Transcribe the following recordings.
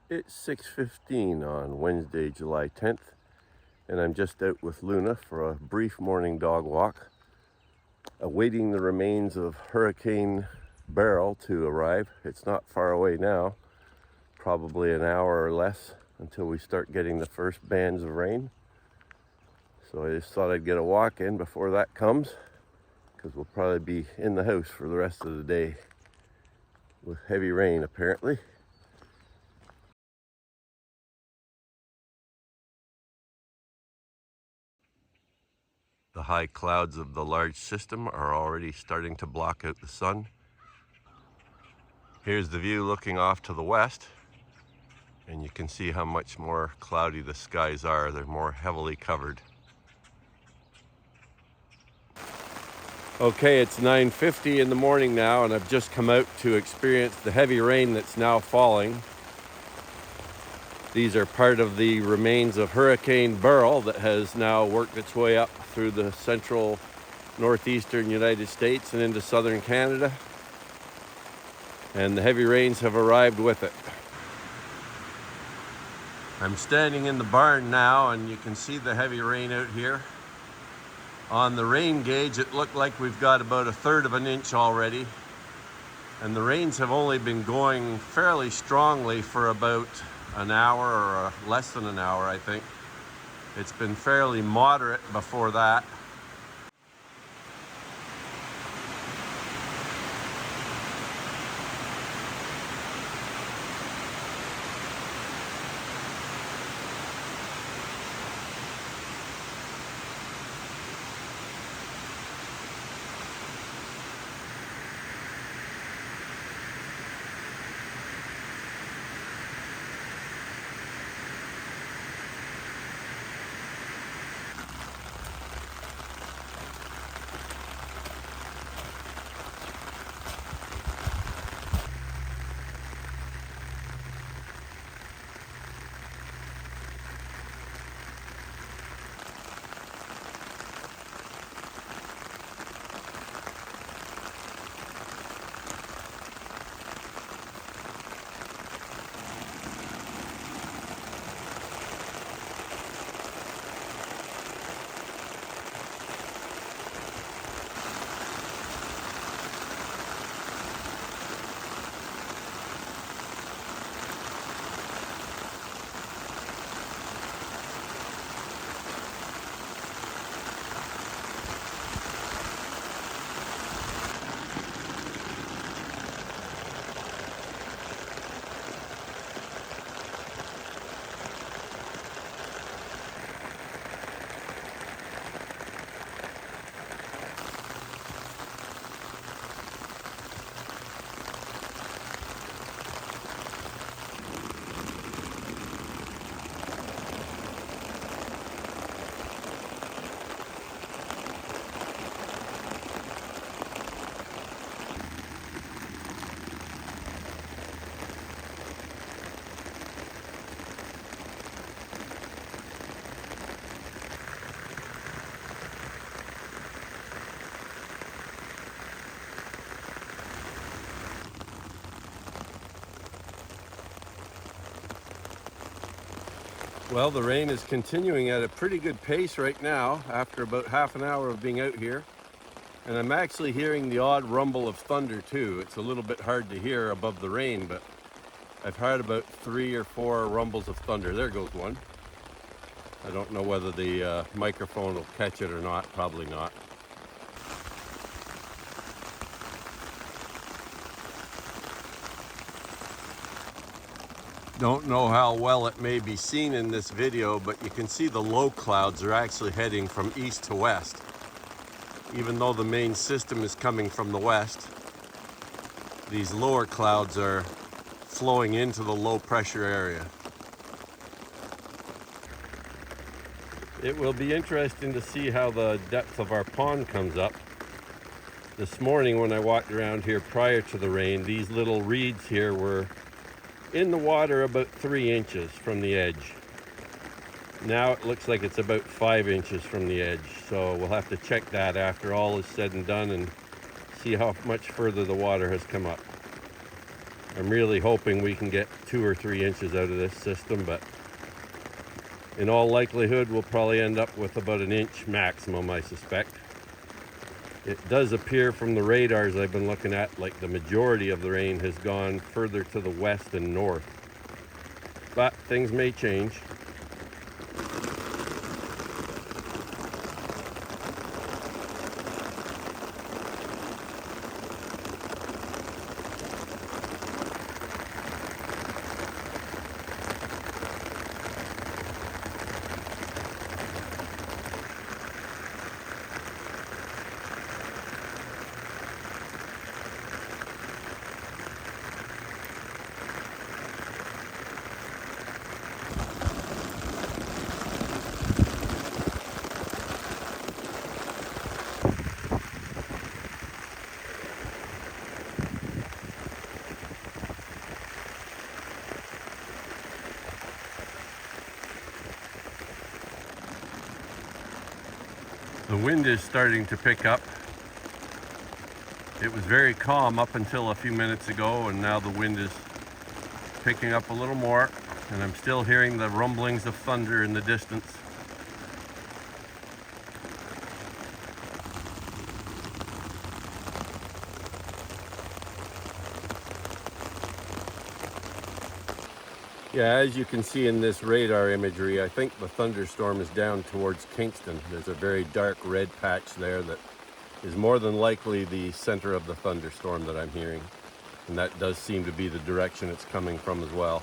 It's 6:15 on Wednesday, July 10th, and I'm just out with Luna for a brief morning dog walk, awaiting the remains of Hurricane Beryl to arrive. It's not far away now, probably an hour or less until we start getting the first bands of rain. So I just thought I'd get a walk in before that comes, because we'll probably be in the house for the rest of the day with heavy rain apparently. The high clouds of the large system are already starting to block out the sun. Here's the view looking off to the west, and you can see how much more cloudy the skies are. They're more heavily covered. Okay, it's 9:50 in the morning now, and I've just come out to experience the heavy rain that's now falling. These are part of the remains of Hurricane Beryl that has now worked its way up through the central northeastern United States and into southern Canada. And the heavy rains have arrived with it. I'm standing in the barn now, and you can see the heavy rain out here. On the rain gauge, it looked like we've got about 1/3 of an inch already. And the rains have only been going fairly strongly for about an hour or less than an hour, I think. It's been fairly moderate before that. Well, the rain is continuing at a pretty good pace right now after about half an hour of being out here. And I'm actually hearing the odd rumble of thunder too. It's a little bit hard to hear above the rain, but I've heard about 3 or 4 rumbles of thunder. There goes one. I don't know whether the microphone will catch it or not. Probably not. Don't know how well it may be seen in this video, but you can see the low clouds are actually heading from east to west. Even though the main system is coming from the west, these lower clouds are flowing into the low pressure area. It will be interesting to see how the depth of our pond comes up. This morning when I walked around here prior to the rain, these little reeds here were in the water about 3 inches from the edge. Now it looks like it's about 5 inches from the edge, so we'll have to check that after all is said and done and see how much further the water has come up. I'm really hoping we can get 2 or 3 inches out of this system, but in all likelihood we'll probably end up with about an inch maximum, I suspect. It does appear from the radars I've been looking at like the majority of the rain has gone further to the west and north, but things may change. The wind is starting to pick up. It was very calm up until a few minutes ago, and now the wind is picking up a little more, and I'm still hearing the rumblings of thunder in the distance. Yeah, as you can see in this radar imagery, I think the thunderstorm is down towards Kingston. There's a very dark red patch there that is more than likely the center of the thunderstorm that I'm hearing. And that does seem to be the direction it's coming from as well.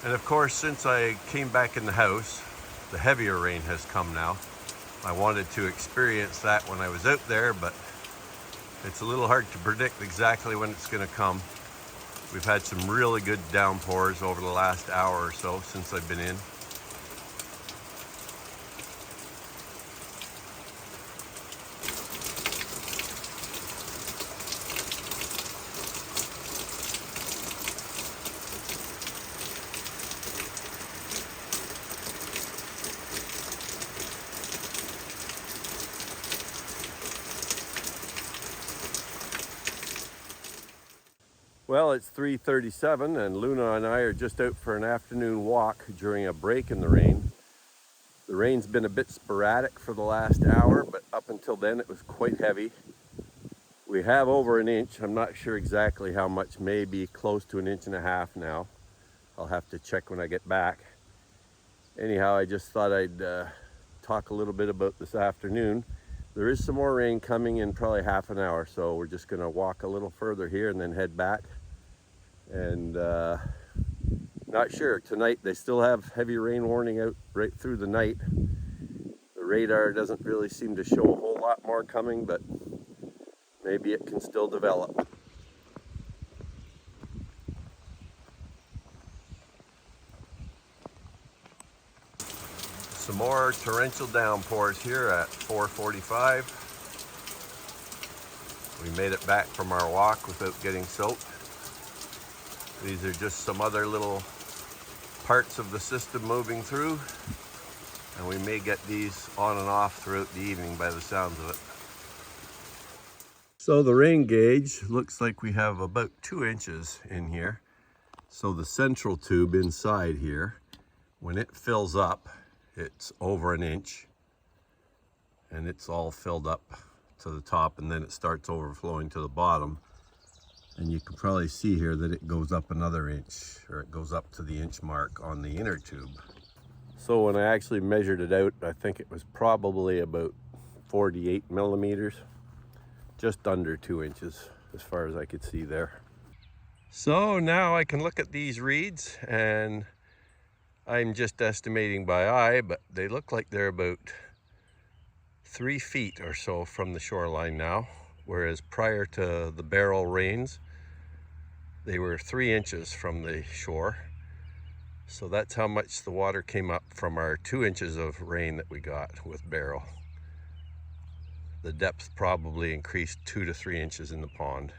And of course, since I came back in the house, the heavier rain has come now. I wanted to experience that when I was out there, but it's a little hard to predict exactly when it's going to come. We've had some really good downpours over the last hour or so since I've been in. Well, it's 3:37 and Luna and I are just out for an afternoon walk during a break in the rain. The rain's been a bit sporadic for the last hour, but up until then it was quite heavy. We have over an inch. I'm not sure exactly how much, maybe close to 1.5 inches now. I'll have to check when I get back. Anyhow, I just thought I'd talk a little bit about this afternoon. There is some more rain coming in probably half an hour, so we're just gonna walk a little further here and then head back. And not sure, tonight they still have heavy rain warning out right through the night. The radar doesn't really seem to show a whole lot more coming, but maybe it can still develop. Some more torrential downpours here at 4:45. We made it back from our walk without getting soaked. These are just some other little parts of the system moving through, and we may get these on and off throughout the evening by the sounds of it. So the rain gauge looks like we have about 2 inches in here. So the central tube inside here, when it fills up, it's over an inch, and it's all filled up to the top, and then it starts overflowing to the bottom. And you can probably see here that it goes up another inch, or it goes up to the inch mark on the inner tube. So when I actually measured it out, I think it was probably about 48 millimeters, just under 2 inches as far as I could see there. So now I can look at these reads, and I'm just estimating by eye, but they look like they're about 3 feet or so from the shoreline now, whereas prior to the Beryl rains, They were 3 inches from the shore. So that's how much the water came up from our 2 inches of rain that we got with Beryl. The depth probably increased 2 to 3 inches in the pond.